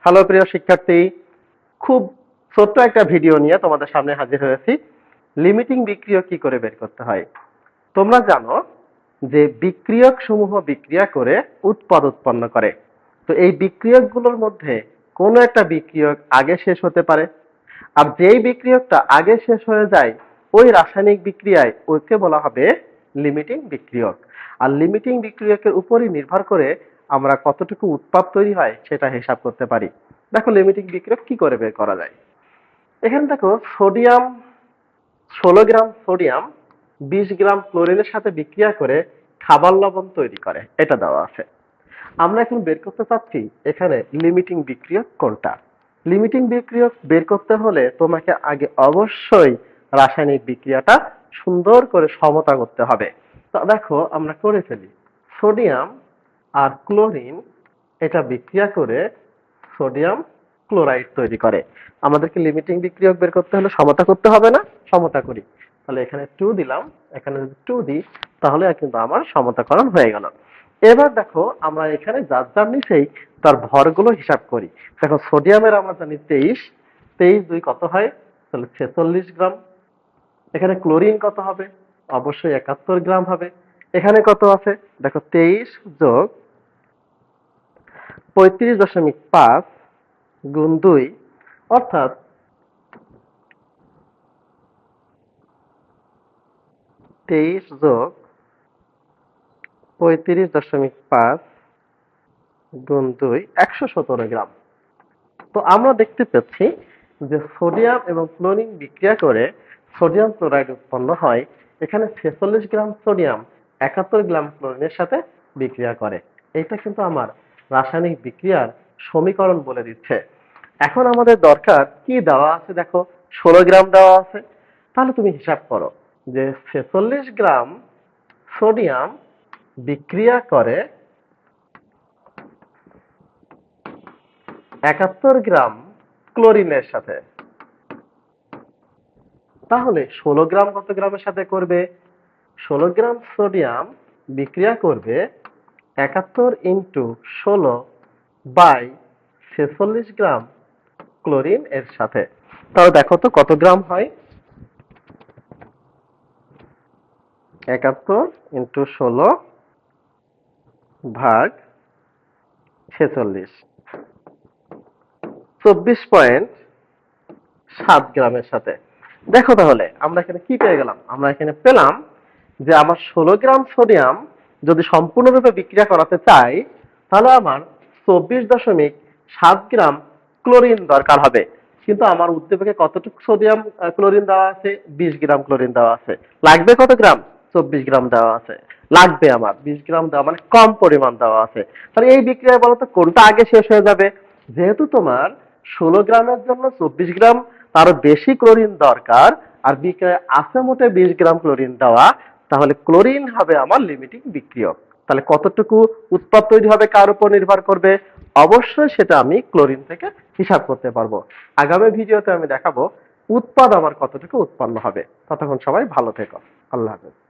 Hello প্রিয় শিক্ষার্থী, খুব ছোট্ট একটা ভিডিও নিয়ে তোমাদের সামনে হাজির হয়েছি। লিমিটিং বিক্রিয়ক কি করে বের করতে হয়। তোমরা জানো যে বিক্রিয়ক সমূহ বিক্রিয়া করে উৎপাদ উৎপন্ন করে। তো এই বিক্রিয়কগুলোর মধ্যে কোনো একটা বিক্রিয়ক আগে শেষ হতে পারে, আর যেই বিক্রিয়কটা আগে শেষ হয়ে যায় ওই রাসায়নিক বিক্রিয়ায় ওকে বলা হবে লিমিটিং বিক্রিয়ক। আর লিমিটিং বিক্রিয়কের উপরই নির্ভর করে আমরা কতটুকু উৎপাদ তৈরি হয় সেটা হিসাব করতে পারি। দেখো লিমিটিং বিক্রিয়ক কি করে বের করা যায়। এখানে দেখো সোডিয়াম 16 গ্রাম সোডিয়াম 20 গ্রাম ক্লোরিনের সাথে বিক্রিয়া করে খাবার লবণ তৈরি করে, এটা দেওয়া আছে। আমরা এখন বের করতে চাচ্ছি এখানে লিমিটিং বিক্রিয়ক কোনটা। লিমিটিং বিক্রিয়ক বের করতে হলে তোমাকে আগে অবশ্যই রাসায়নিক বিক্রিয়াটা সুন্দর করে সমতা করতে হবে। তো দেখো আমরা করে ফেলি। সোডিয়াম আর ক্লোরিন এটা বিক্রিয়া করে সোডিয়াম ক্লোরাইড তৈরি করে। আমাদেরকে লিমিটিং বিক্রিয়ক বের করতে হলে সমতা করতে হবে না? সমতা করি। তাহলে এখানে 2 দিলাম, এখানে যদি 2 দিই তাহলে কিন্তু আমার সমতাকরণ হয়ে গেল। এবার দেখো আমরা এখানে যার যার নিচেই তার ভরগুলো হিসাব করি। দেখো সোডিয়ামের আমরা জানি 23, 23 2 কত হয়? তাহলে 46 গ্রাম। এখানে ক্লোরিন কত হবে? অবশ্যই 71 গ্রাম হবে। এখানে কত আছে? দেখো 23 যোগ 35.5 গুণ 2 অর্থাৎ 23 যোগ 35.5 গুণ 2 117 গ্রাম। তো আমরা দেখতে পাচ্ছি যে সোডিয়াম এবং ক্লোরিন বিক্রিয়া করে সোডিয়াম ক্লোরাইড উৎপন্ন হয়। এখানে 46 গ্রাম সোডিয়াম 71 গ্রাম ক্লোরিনের সাথে বিক্রিয়া করে। এটা কিন্তু আমার রাসায়নিক বিক্রিয়ার সমীকরণ বলে দিচ্ছে। এখন আমাদের দরকার কি দেওয়া আছে, দেখো 16 গ্রাম দেওয়া আছে। তাহলে তুমি হিসাব করো যে 46 গ্রাম সোডিয়াম বিক্রিয়া করে 71 গ্রাম ক্লোরিনের সাথে। তাহলে 16 গ্রাম কত গ্রামের সাথে করবে? 16 গ্রাম সোডিয়াম বিক্রিয়া করবে 71 ইন্টু 16 বাই 46 গ্রাম ক্লোরিন এর সাথে। তাহলে দেখো তো কত গ্রাম হয়? 71 ইন্টু 16 ভাগ 46, 24.7 গ্রামের সাথে। দেখো তাহলে আমরা এখানে কি পেয়ে গেলাম? আমরা এখানে পেলাম যে আমার 16 গ্রাম সোডিয়াম যদি সম্পূর্ণরূপে বিক্রিয়া করাতে চাই তাহলে আমার 24.7 গ্রাম ক্লোরিন দরকার হবে। কিন্তু আমার উদ্দীপকে কতটুকু সোডিয়াম ক্লোরিন দেওয়া আছে? 20 গ্রাম ক্লোরিন দেওয়া আছে। লাগবে কত গ্রাম? 24 গ্রাম দেওয়া আছে। লাগবে আমার 20 গ্রাম দেওয়া, মানে কম পরিমাণ দেওয়া আছে। তাহলে এই বিক্রিয়ায় বলতো কোনটা আগে শেষ হয়ে যাবে? যেহেতু তোমার 16 গ্রামের জন্য 24 গ্রাম তারও বেশি ক্লোরিন দরকার, আর বিক্রিয়ায় আছে মোটে 20 গ্রাম ক্লোরিন দেওয়া, তাহলে ক্লোরিন হবে আমার লিমিটিং বিক্রিয়ক। তাহলে কতটুকু উৎপাদ তৈরি হবে কার উপর নির্ভর করবে? অবশ্যই সেটা আমি ক্লোরিন থেকে হিসাব করতে পারবো। আগামী ভিডিওতে আমি দেখাবো উৎপাদ আমার কতটুকু উৎপন্ন হবে। ততক্ষণ সবাই ভালো থেকো। আল্লাহ হাফেজ।